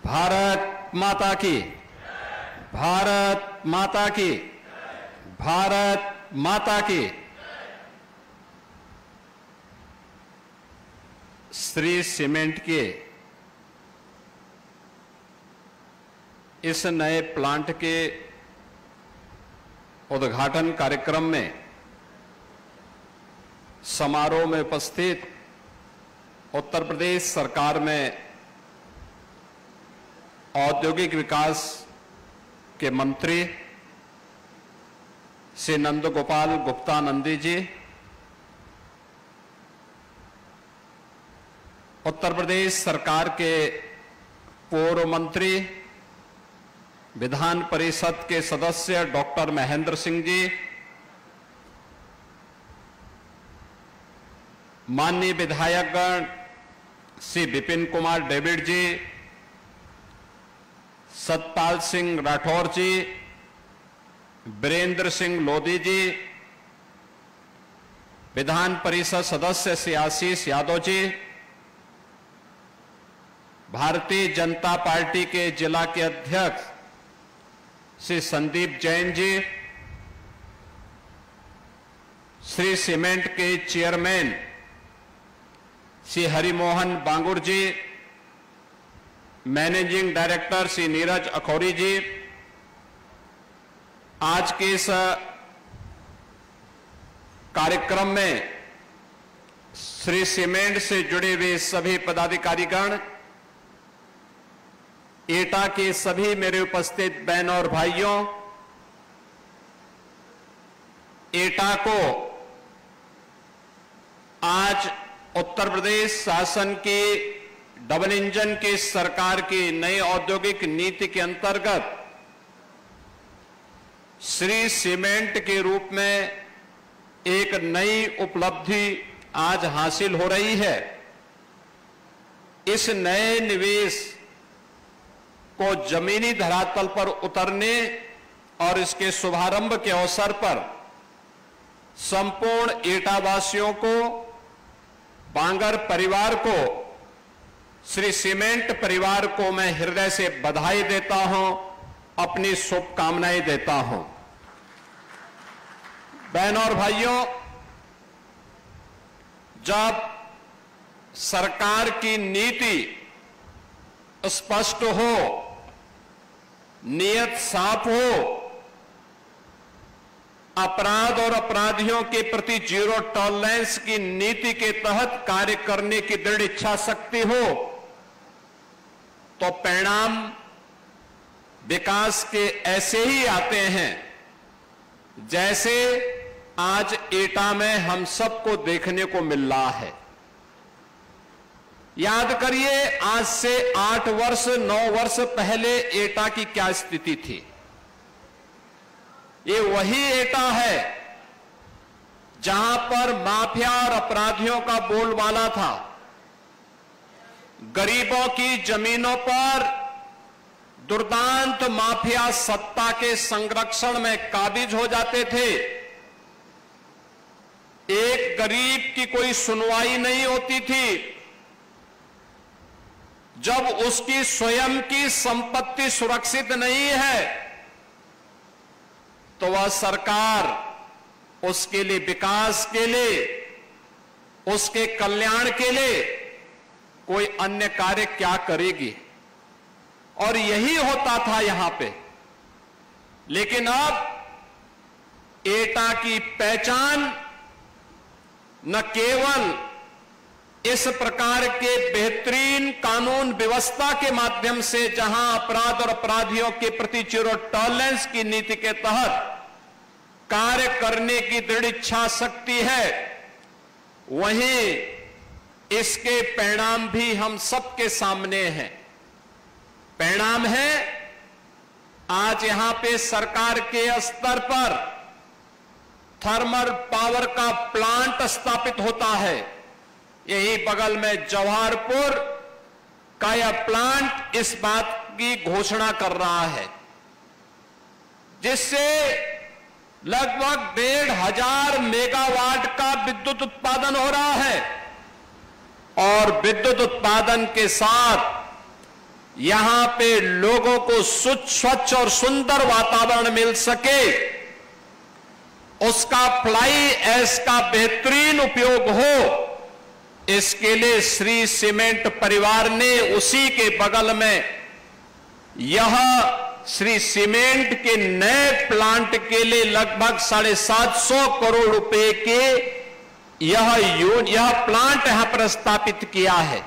भारत माता की, भारत माता की, भारत माता की। श्री सीमेंट के इस नए प्लांट के उद्घाटन कार्यक्रम में समारोह में उपस्थित उत्तर प्रदेश सरकार में औद्योगिक विकास के मंत्री श्री नंद गोपाल गुप्ता नंदी जी, उत्तर प्रदेश सरकार के पूर्व मंत्री विधान परिषद के सदस्य डॉक्टर महेंद्र सिंह जी, माननीय विधायकगण श्री विपिन कुमार डेविड जी, सतपाल सिंह राठौर जी, वीरेंद्र सिंह लोधी जी, विधान परिषद सदस्य श्री आशीष यादव जी, भारतीय जनता पार्टी के जिला के अध्यक्ष श्री संदीप जैन जी, श्री सीमेंट के चेयरमैन श्री हरिमोहन बांगुर जी, मैनेजिंग डायरेक्टर श्री नीरज अखौरी जी, आज के इस कार्यक्रम में श्री सीमेंट से जुड़े हुए सभी पदाधिकारीगण, एटा के सभी मेरे उपस्थित बहनों और भाइयों, एटा को आज उत्तर प्रदेश शासन की डबल इंजन की सरकार की नई औद्योगिक नीति के अंतर्गत श्री सीमेंट के रूप में एक नई उपलब्धि आज हासिल हो रही है। इस नए निवेश को जमीनी धरातल पर उतरने और इसके शुभारंभ के अवसर पर संपूर्ण एटावासियों को, बांगर परिवार को, श्री सीमेंट परिवार को मैं हृदय से बधाई देता हूं, अपनी शुभकामनाएं देता हूं। बहनों और भाइयों, जब सरकार की नीति स्पष्ट हो, नियत साफ हो, अपराध और अपराधियों के प्रति जीरो टॉलरेंस की नीति के तहत कार्य करने की दृढ़ इच्छा शक्ति हो, तो परिणाम विकास के ऐसे ही आते हैं जैसे आज एटा में हम सबको देखने को मिल रहा है। याद करिए, आज से 8 वर्ष 9 वर्ष पहले एटा की क्या स्थिति थी। ये वही एटा है जहां पर माफिया और अपराधियों का बोलबाला था। गरीबों की जमीनों पर दुर्दांत माफिया सत्ता के संरक्षण में काबिज हो जाते थे। एक गरीब की कोई सुनवाई नहीं होती थी। जब उसकी स्वयं की संपत्ति सुरक्षित नहीं है तो वह सरकार उसके लिए, विकास के लिए, उसके कल्याण के लिए कोई अन्य कार्य क्या करेगी। और यही होता था यहां पे। लेकिन अब एटा की पहचान न केवल इस प्रकार के बेहतरीन कानून व्यवस्था के माध्यम से, जहां अपराध और अपराधियों के प्रति जीरो टॉलरेंस की नीति के तहत कार्य करने की दृढ़ इच्छा शक्ति है, वहीं इसके परिणाम भी हम सबके सामने हैं। परिणाम है, आज यहां पे सरकार के स्तर पर थर्मल पावर का प्लांट स्थापित होता है। यही बगल में जवाहरपुर का यह प्लांट इस बात की घोषणा कर रहा है, जिससे लगभग 1500 मेगावाट का विद्युत उत्पादन हो रहा है। और विद्युत उत्पादन के साथ यहां पे लोगों को स्वच्छ और सुंदर वातावरण मिल सके, उसका फ्लाई ऐश का बेहतरीन उपयोग हो, इसके लिए श्री सीमेंट परिवार ने उसी के बगल में यह श्री सीमेंट के नए प्लांट के लिए लगभग 750 करोड़ रुपए के यह प्लांट यहां पर स्थापित किया है।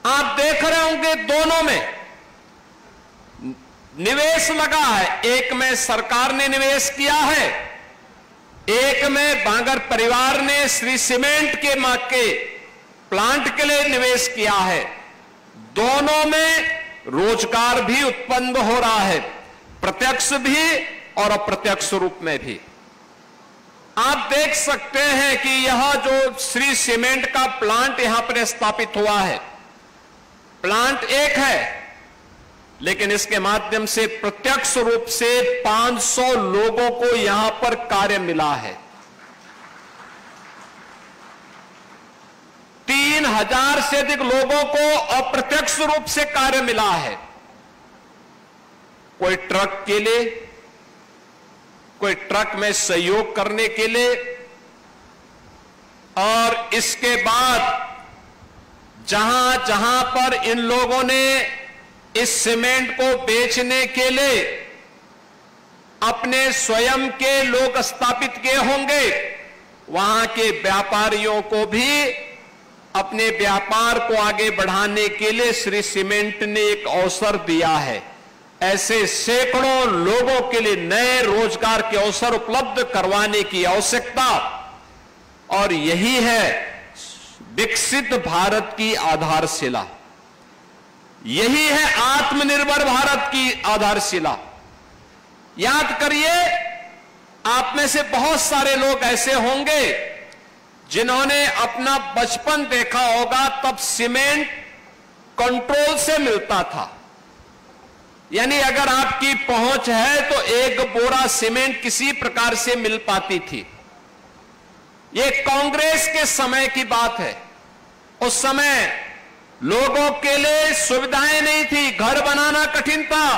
आप देख रहे होंगे दोनों में निवेश लगा है, एक में सरकार ने निवेश किया है, एक में बांगर परिवार ने श्री सीमेंट के मां के प्लांट के लिए निवेश किया है। दोनों में रोजगार भी उत्पन्न हो रहा है, प्रत्यक्ष भी और अप्रत्यक्ष रूप में भी। आप देख सकते हैं कि यह जो श्री सीमेंट का प्लांट यहां पर स्थापित हुआ है, प्लांट एक है, लेकिन इसके माध्यम से प्रत्यक्ष रूप से 500 लोगों को यहां पर कार्य मिला है। 3000 से अधिक लोगों को अप्रत्यक्ष रूप से कार्य मिला है। कोई ट्रक के लिए, कोई ट्रक में सहयोग करने के लिए, और इसके बाद जहां जहां पर इन लोगों ने इस सीमेंट को बेचने के लिए अपने स्वयं के लोग स्थापित किए होंगे, वहां के व्यापारियों को भी अपने व्यापार को आगे बढ़ाने के लिए श्री सीमेंट ने एक अवसर दिया है। ऐसे सैकड़ों लोगों के लिए नए रोजगार के अवसर उपलब्ध करवाने की आवश्यकता, और यही है विकसित भारत की आधारशिला, यही है आत्मनिर्भर भारत की आधारशिला। याद करिए, आप में से बहुत सारे लोग ऐसे होंगे जिन्होंने अपना बचपन देखा होगा, तब सीमेंट कंट्रोल से मिलता था। यानी अगर आपकी पहुंच है तो एक बोरा सीमेंट किसी प्रकार से मिल पाती थी। ये कांग्रेस के समय की बात है। उस समय लोगों के लिए सुविधाएं नहीं थी, घर बनाना कठिन था,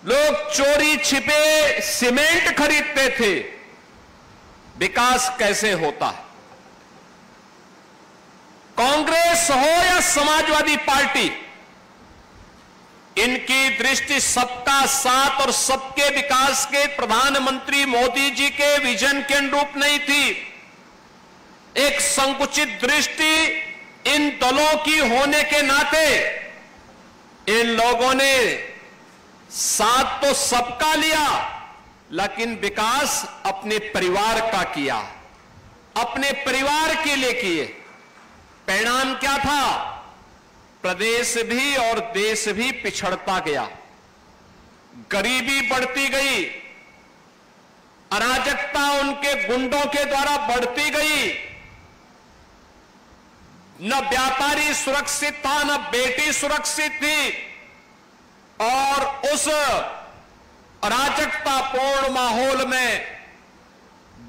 लोग चोरी छिपे सीमेंट खरीदते थे। विकास कैसे होता है? कांग्रेस हो या समाजवादी पार्टी, इनकी दृष्टि सबका साथ और सबके विकास के प्रधानमंत्री मोदी जी के विजन के अनुरूप नहीं थी। एक संकुचित दृष्टि इन दलों की होने के नाते इन लोगों ने साथ तो सबका लिया, लेकिन विकास अपने परिवार का किया, अपने परिवार के लिए किए। परिणाम क्या था? प्रदेश भी और देश भी पिछड़ता गया, गरीबी बढ़ती गई, अराजकता उनके गुंडों के द्वारा बढ़ती गई, न व्यापारी सुरक्षित था, न बेटी सुरक्षित थी, और उस अराजकतापूर्ण माहौल में,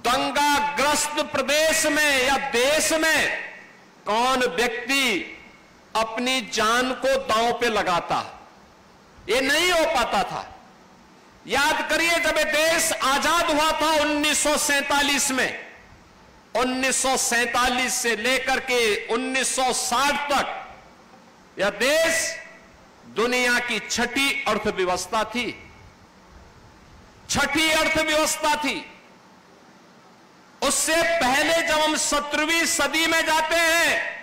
दंगाग्रस्त प्रदेश में या देश में कौन व्यक्ति अपनी जान को दांव पे लगाता? ये नहीं हो पाता था। याद करिए, जब ये देश आजाद हुआ था 1947 में, 1947 से लेकर के 1960 तक यह देश दुनिया की छठी अर्थव्यवस्था थी, छठी अर्थव्यवस्था थी। उससे पहले जब हम 17वीं सदी में जाते हैं,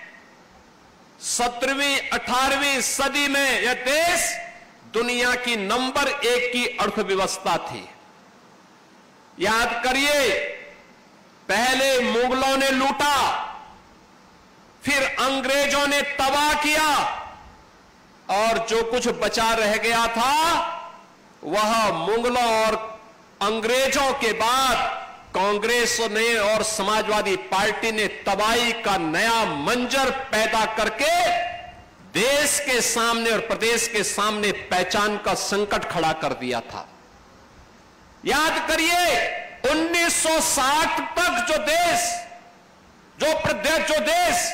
17वीं 18वीं सदी में यह देश दुनिया की नंबर 1 की अर्थव्यवस्था थी। याद करिए, पहले मुगलों ने लूटा, फिर अंग्रेजों ने तबाह किया, और जो कुछ बचा रह गया था वह मुगलों और अंग्रेजों के बाद कांग्रेस ने और समाजवादी पार्टी ने तबाही का नया मंजर पैदा करके देश के सामने और प्रदेश के सामने पहचान का संकट खड़ा कर दिया था। याद करिए, 1960 तक जो देश जो देश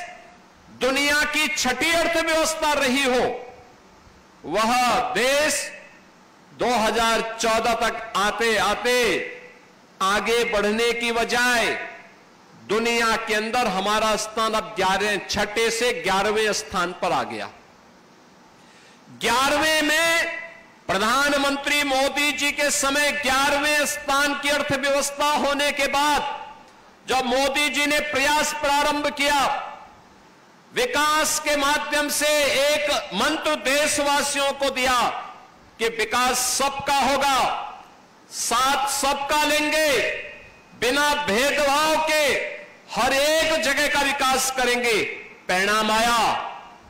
दुनिया की छठी अर्थव्यवस्था रही हो, वह देश 2014 तक आते आते आगे बढ़ने की बजाय दुनिया के अंदर हमारा स्थान अब 6 से 11वें स्थान पर आ गया। 11वें में प्रधानमंत्री मोदी जी के समय 11वें स्थान की अर्थव्यवस्था होने के बाद जब मोदी जी ने प्रयास प्रारंभ किया, विकास के माध्यम से एक मंत्र देशवासियों को दिया कि विकास सबका होगा, साथ सबका लेंगे, बिना भेदभाव के हर एक जगह का विकास करेंगे। परिणाम आया,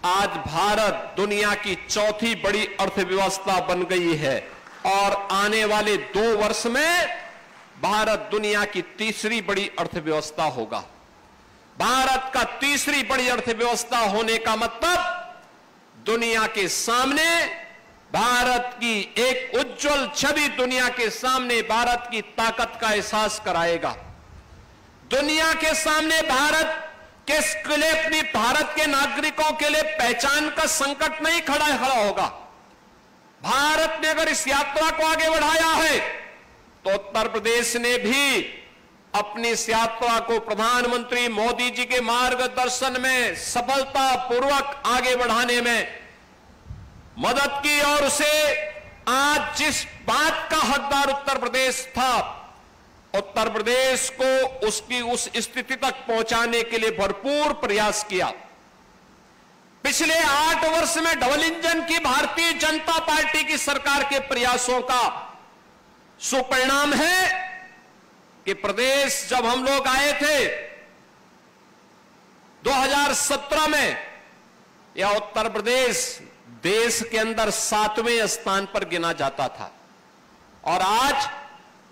आज भारत दुनिया की चौथी बड़ी अर्थव्यवस्था बन गई है और आने वाले 2 वर्ष में भारत दुनिया की तीसरी बड़ी अर्थव्यवस्था होगा। भारत का तीसरी बड़ी अर्थव्यवस्था होने का मतलब दुनिया के सामने भारत की एक उज्जवल छवि दुनिया के सामने भारत की ताकत का एहसास कराएगा। दुनिया के सामने भारत के लिए, अपनी भारत के नागरिकों के लिए पहचान का संकट नहीं खड़ा होगा। भारत ने अगर इस यात्रा को आगे बढ़ाया है तो उत्तर प्रदेश ने भी अपनी इस यात्रा को प्रधानमंत्री मोदी जी के मार्गदर्शन में सफलतापूर्वक आगे बढ़ाने में मदद की और उसे आज जिस बात का हकदार उत्तर प्रदेश था, उत्तर प्रदेश को उसकी उस स्थिति तक पहुंचाने के लिए भरपूर प्रयास किया। पिछले 8 वर्ष में डबल इंजन की भारतीय जनता पार्टी की सरकार के प्रयासों का सुपरिणाम है कि प्रदेश, जब हम लोग आए थे 2017 में, यह उत्तर प्रदेश देश के अंदर 7वें स्थान पर गिना जाता था और आज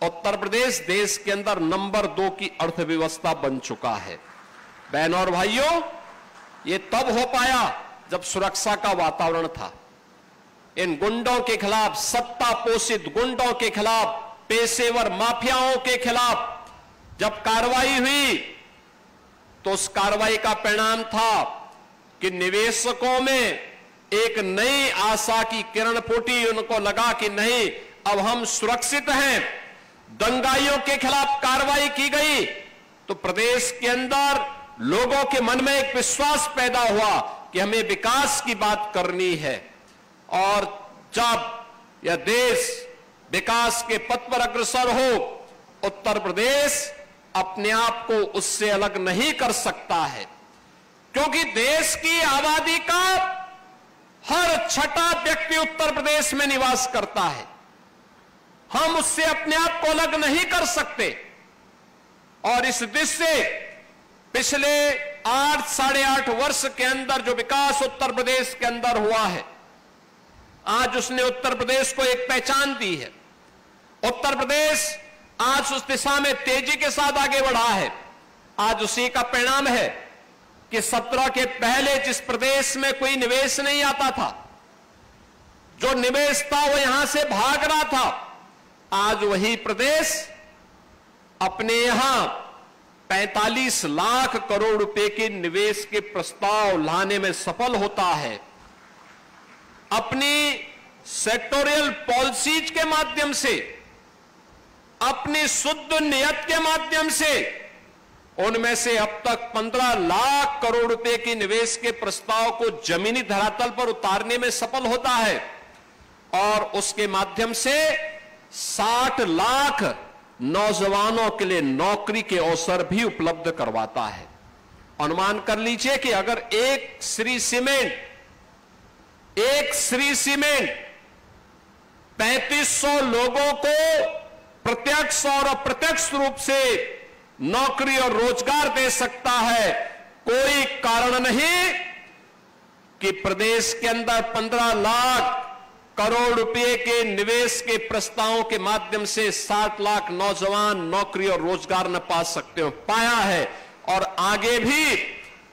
उत्तर प्रदेश देश के अंदर नंबर 2 की अर्थव्यवस्था बन चुका है। बहनों और भाइयों, यह तब हो पाया जब सुरक्षा का वातावरण था। इन गुंडों के खिलाफ, सत्ता पोषित गुंडों के खिलाफ, पेशेवर माफियाओं के खिलाफ जब कार्रवाई हुई तो उस कार्रवाई का परिणाम था कि निवेशकों में एक नई आशा की किरण फूटी। उनको लगा कि नहीं, अब हम सुरक्षित हैं। दंगाइयों के खिलाफ कार्रवाई की गई तो प्रदेश के अंदर लोगों के मन में एक विश्वास पैदा हुआ कि हमें विकास की बात करनी है। और जब यह देश विकास के पथ पर अग्रसर हो, उत्तर प्रदेश अपने आप को उससे अलग नहीं कर सकता है, क्योंकि देश की आबादी का हर 6ठा व्यक्ति उत्तर प्रदेश में निवास करता है। हम उससे अपने आप को अलग नहीं कर सकते और इस दृष्टि से पिछले 8-8.5 वर्ष के अंदर जो विकास उत्तर प्रदेश के अंदर हुआ है, आज उसने उत्तर प्रदेश को एक पहचान दी है। उत्तर प्रदेश आज उस दिशा में तेजी के साथ आगे बढ़ा है। आज उसी का परिणाम है कि 17 के पहले जिस प्रदेश में कोई निवेश नहीं आता था, जो निवेश था वो यहां से भाग रहा था, आज वही प्रदेश अपने यहां 45 लाख करोड़ रुपए के निवेश के प्रस्ताव लाने में सफल होता है। अपनी सेक्टोरियल पॉलिसीज के माध्यम से, अपनी शुद्ध नियत के माध्यम से उनमें से अब तक 15 लाख करोड़ रुपए के निवेश के प्रस्ताव को जमीनी धरातल पर उतारने में सफल होता है और उसके माध्यम से 60 लाख नौजवानों के लिए नौकरी के अवसर भी उपलब्ध करवाता है। अनुमान कर लीजिए कि अगर एक श्री सीमेंट 3500 लोगों को प्रत्यक्ष और अप्रत्यक्ष रूप से नौकरी और रोजगार दे सकता है, कोई कारण नहीं कि प्रदेश के अंदर 15 लाख करोड़ रुपए के निवेश के प्रस्तावों के माध्यम से 60 लाख नौजवान नौकरी और रोजगार न पा सकते हो। पाया है और आगे भी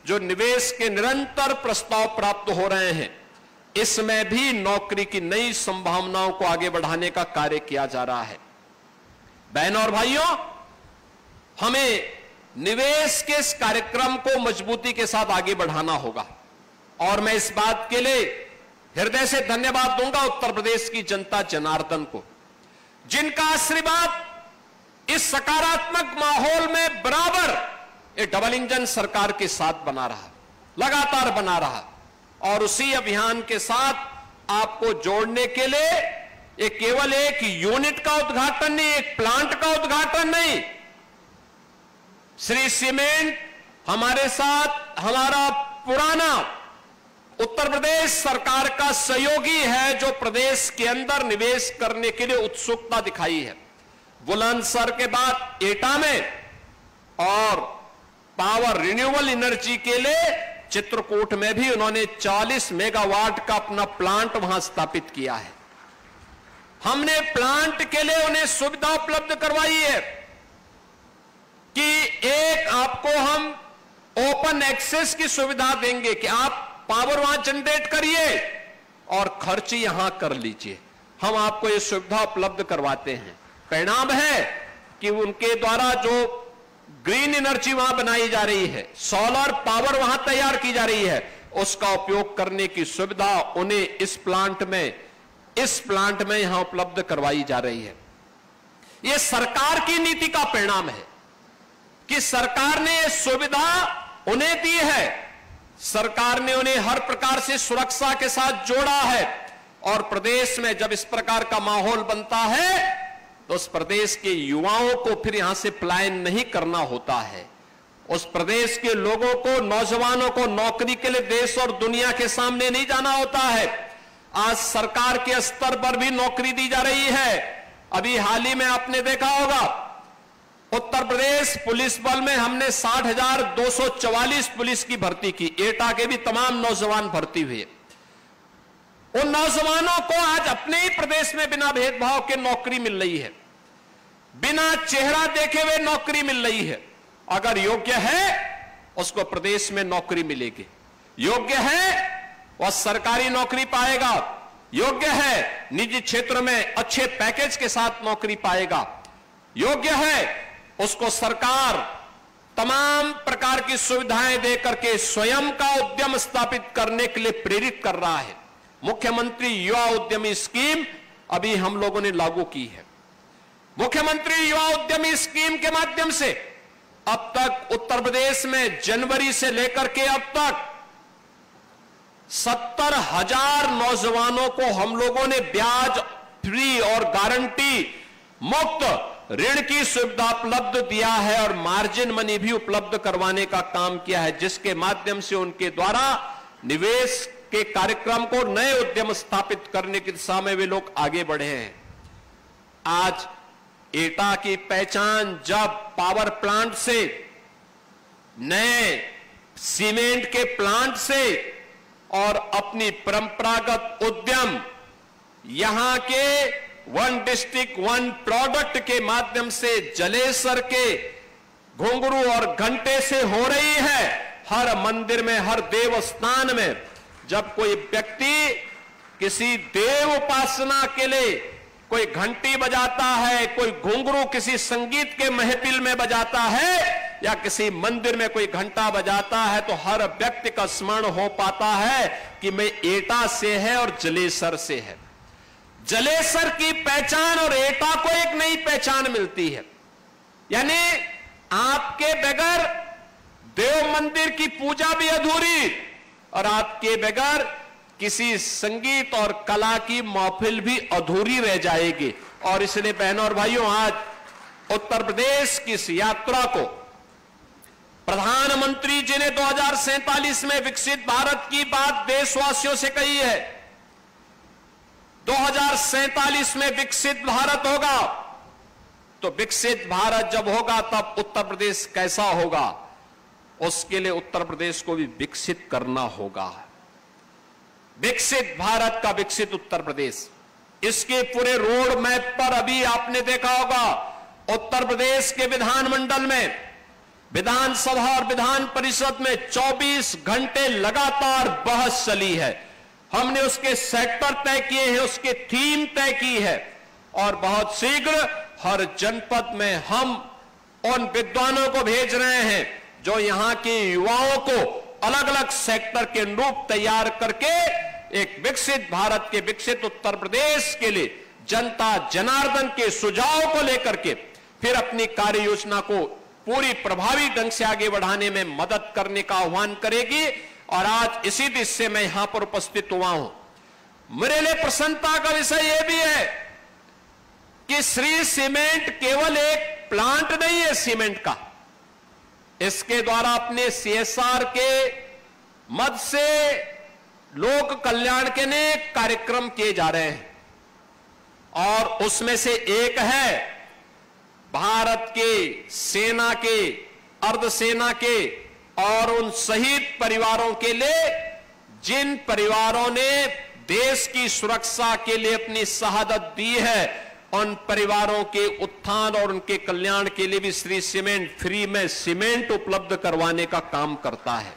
जो निवेश के निरंतर प्रस्ताव प्राप्त हो रहे हैं, इसमें भी नौकरी की नई संभावनाओं को आगे बढ़ाने का कार्य किया जा रहा है। बहनों और भाइयों, हमें निवेश के इस कार्यक्रम को मजबूती के साथ आगे बढ़ाना होगा। और मैं इस बात के लिए हृदय से धन्यवाद दूंगा उत्तर प्रदेश की जनता जनार्दन को, जिनका आशीर्वाद इस सकारात्मक माहौल में बराबर ये डबल इंजन सरकार के साथ बना रहा, लगातार बना रहा। और उसी अभियान के साथ आपको जोड़ने के लिए ये केवल एक यूनिट का उद्घाटन नहीं, एक प्लांट का उद्घाटन नहीं, श्री सीमेंट हमारे साथ हमारा पुराना उत्तर प्रदेश सरकार का सहयोगी है, जो प्रदेश के अंदर निवेश करने के लिए उत्सुकता दिखाई है। बुलंदशहर के बाद एटा में और पावर रिन्यूएबल एनर्जी के लिए चित्रकूट में भी उन्होंने 40 मेगावाट का अपना प्लांट वहां स्थापित किया है। हमने प्लांट के लिए उन्हें सुविधा उपलब्ध करवाई है कि एक आपको हम ओपन एक्सेस की सुविधा देंगे कि आप पावर वहां जनरेट करिए और खर्च यहां कर लीजिए, हम आपको यह सुविधा उपलब्ध करवाते हैं। परिणाम है कि उनके द्वारा जो ग्रीन एनर्जी वहां बनाई जा रही है, सोलर पावर वहां तैयार की जा रही है, उसका उपयोग करने की सुविधा उन्हें इस प्लांट में यहां उपलब्ध करवाई जा रही है। यह सरकार की नीति का परिणाम है कि सरकार ने यह सुविधा उन्हें दी है, सरकार ने उन्हें हर प्रकार से सुरक्षा के साथ जोड़ा है। और प्रदेश में जब इस प्रकार का माहौल बनता है तो उस प्रदेश के युवाओं को फिर यहां से पलायन नहीं करना होता है। उस प्रदेश के लोगों को, नौजवानों को नौकरी के लिए देश और दुनिया के सामने नहीं जाना होता है। आज सरकार के स्तर पर भी नौकरी दी जा रही है। अभी हाल ही में आपने देखा होगा उत्तर प्रदेश पुलिस बल में हमने 60,244 पुलिस की भर्ती की। एटा के भी तमाम नौजवान भर्ती हुए। उन नौजवानों को आज अपने ही प्रदेश में बिना भेदभाव के नौकरी मिल रही है, बिना चेहरा देखे हुए नौकरी मिल रही है। अगर योग्य है उसको प्रदेश में नौकरी मिलेगी, योग्य है वह सरकारी नौकरी पाएगा, योग्य है निजी क्षेत्र में अच्छे पैकेज के साथ नौकरी पाएगा, योग्य है उसको सरकार तमाम प्रकार की सुविधाएं देकर के स्वयं का उद्यम स्थापित करने के लिए प्रेरित कर रहा है। मुख्यमंत्री युवा उद्यमी स्कीम अभी हम लोगों ने लागू की है। मुख्यमंत्री युवा उद्यमी स्कीम के माध्यम से अब तक उत्तर प्रदेश में जनवरी से लेकर के अब तक 70,000 नौजवानों को हम लोगों ने ब्याज फ्री और गारंटी मुक्त ऋण की सुविधा उपलब्ध दिया है और मार्जिन मनी भी उपलब्ध करवाने का काम किया है, जिसके माध्यम से उनके द्वारा निवेश के कार्यक्रम को, नए उद्यम स्थापित करने की दिशा में वे लोग आगे बढ़े हैं। आज एटा की पहचान जब पावर प्लांट से, नए सीमेंट के प्लांट से और अपनी परंपरागत उद्यम यहां के वन डिस्ट्रिक्ट वन प्रोडक्ट के माध्यम से जलेसर के घुंघरू और घंटे से हो रही है। हर मंदिर में, हर देव स्थान में जब कोई व्यक्ति किसी देव उपासना के लिए कोई घंटी बजाता है, कोई घुंघरू किसी संगीत के महफिल में बजाता है या किसी मंदिर में कोई घंटा बजाता है, तो हर व्यक्ति का स्मरण हो पाता है कि मैं एटा से है और जलेसर से है। जलेसर की पहचान और एटा को एक नई पहचान मिलती है। यानी आपके बगैर देव मंदिर की पूजा भी अधूरी और आपके बगैर किसी संगीत और कला की महफिल भी अधूरी रह जाएगी। और इसलिए बहनों और भाइयों, आज उत्तर प्रदेश की इस यात्रा को प्रधानमंत्री जी ने 2047 में विकसित भारत की बात देशवासियों से कही है। 2047 में विकसित भारत होगा, तो विकसित भारत जब होगा तब उत्तर प्रदेश कैसा होगा, उसके लिए उत्तर प्रदेश को भी विकसित करना होगा। विकसित भारत का विकसित उत्तर प्रदेश, इसके पूरे रोड मैप पर अभी आपने देखा होगा उत्तर प्रदेश के विधानमंडल में, विधानसभा और विधान परिषद में 24 घंटे लगातार बहस चली है। हमने उसके सेक्टर तय किए हैं, उसके थीम तय की है और बहुत शीघ्र हर जनपद में हम उन विद्वानों को भेज रहे हैं जो यहां के युवाओं को अलग अलग सेक्टर के अनुरूप तैयार करके एक विकसित भारत के विकसित उत्तर प्रदेश के लिए जनता जनार्दन के सुझाव को लेकर के फिर अपनी कार्य योजना को पूरी प्रभावी ढंग से आगे बढ़ाने में मदद करने का आह्वान करेगी। और आज इसी दिशा से मैं यहां पर उपस्थित हुआ हूं। मेरे लिए प्रसन्नता का विषय यह भी है कि श्री सीमेंट केवल एक प्लांट नहीं है सीमेंट का, इसके द्वारा अपने सीएसआर के मद से लोक कल्याण के अनेक कार्यक्रम किए जा रहे हैं और उसमें से एक है भारत के सेना के, अर्धसेना के और उन शहीद परिवारों के लिए जिन परिवारों ने देश की सुरक्षा के लिए अपनी शहादत दी है, उन परिवारों के उत्थान और उनके कल्याण के लिए भी श्री सीमेंट फ्री में सीमेंट उपलब्ध करवाने का काम करता है।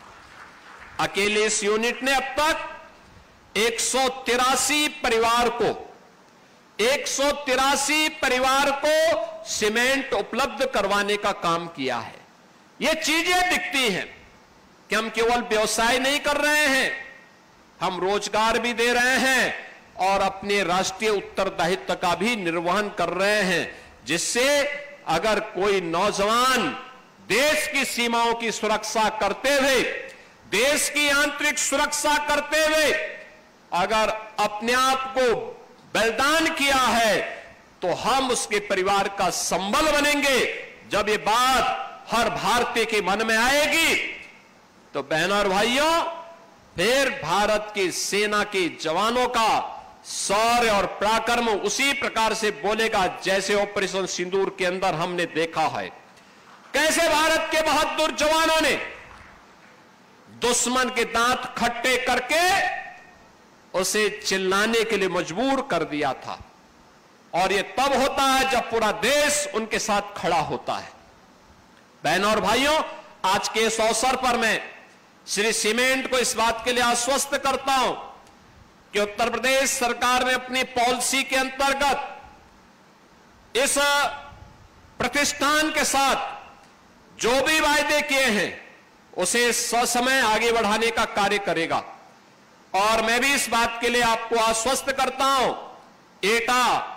अकेले इस यूनिट ने अब तक 183 परिवार को सीमेंट उपलब्ध करवाने का काम किया है। ये चीजें दिखती हैं कि हम केवल व्यवसाय नहीं कर रहे हैं, हम रोजगार भी दे रहे हैं और अपने राष्ट्रीय उत्तरदायित्व का भी निर्वहन कर रहे हैं, जिससे अगर कोई नौजवान देश की सीमाओं की सुरक्षा करते हुए, देश की आंतरिक सुरक्षा करते हुए अगर अपने आप को बलिदान किया है तो हम उसके परिवार का संबल बनेंगे। जब ये बात हर भारतीय के मन में आएगी तो बहनों और भाइयों, फिर भारत की सेना के जवानों का शौर्य और पराक्रम उसी प्रकार से बोलेगा जैसे ऑपरेशन सिंदूर के अंदर हमने देखा है कैसे भारत के बहादुर जवानों ने दुश्मन के दांत खट्टे करके उसे चिल्लाने के लिए मजबूर कर दिया था। और यह तब होता है जब पूरा देश उनके साथ खड़ा होता है। बहनों और भाइयों, आज के इस अवसर पर मैं श्री सीमेंट को इस बात के लिए आश्वस्त करता हूं कि उत्तर प्रदेश सरकार ने अपनी पॉलिसी के अंतर्गत इस प्रतिष्ठान के साथ जो भी वायदे किए हैं उसे ससमय आगे बढ़ाने का कार्य करेगा। और मैं भी इस बात के लिए आपको आश्वस्त करता हूं, एटा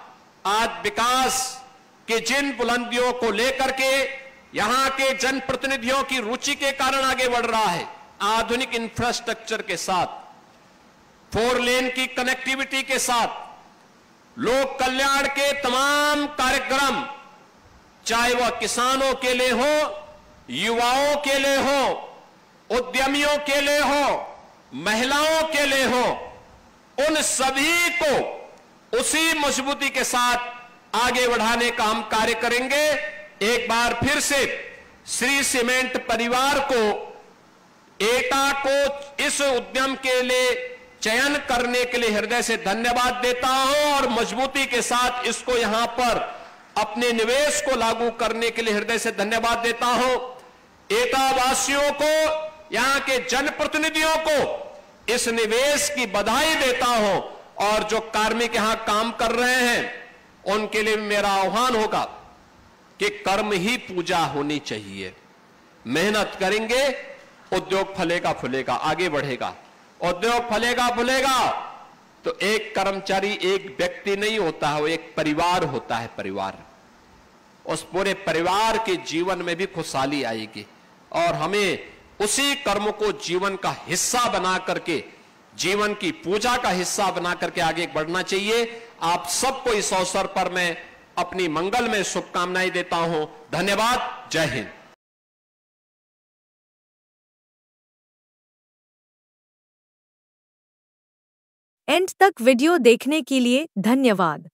आज विकास के जिन बुलंदियों को लेकर के यहां के जनप्रतिनिधियों की रुचि के कारण आगे बढ़ रहा है, आधुनिक इंफ्रास्ट्रक्चर के साथ, 4 लेन की कनेक्टिविटी के साथ, लोक कल्याण के तमाम कार्यक्रम, चाहे वह किसानों के लिए हो, युवाओं के लिए हो, उद्यमियों के लिए हो, महिलाओं के लिए हो, उन सभी को उसी मजबूती के साथ आगे बढ़ाने का हम कार्य करेंगे। एक बार फिर से श्री सीमेंट परिवार को, एटा को इस उद्यम के लिए चयन करने के लिए हृदय से धन्यवाद देता हूं और मजबूती के साथ इसको यहां पर अपने निवेश को लागू करने के लिए हृदय से धन्यवाद देता हूं। एटा वासियों को, यहां के जनप्रतिनिधियों को इस निवेश की बधाई देता हूं और जो कार्मिक यहां काम कर रहे हैं उनके लिए मेरा आह्वान होगा कि कर्म ही पूजा होनी चाहिए। मेहनत करेंगे, उद्योग फलेगा फूलेगा, आगे बढ़ेगा। उद्योग फलेगा फूलेगा तो एक कर्मचारी, एक व्यक्ति नहीं होता है, वो एक परिवार होता है। परिवार, उस पूरे परिवार के जीवन में भी खुशहाली आएगी और हमें उसी कर्म को जीवन का हिस्सा बना करके, जीवन की पूजा का हिस्सा बना करके आगे बढ़ना चाहिए। आप सबको इस अवसर पर मैं अपनी मंगल में शुभकामनाएं देता हूं। धन्यवाद। जय हिंद। एंड तक वीडियो देखने के लिए धन्यवाद।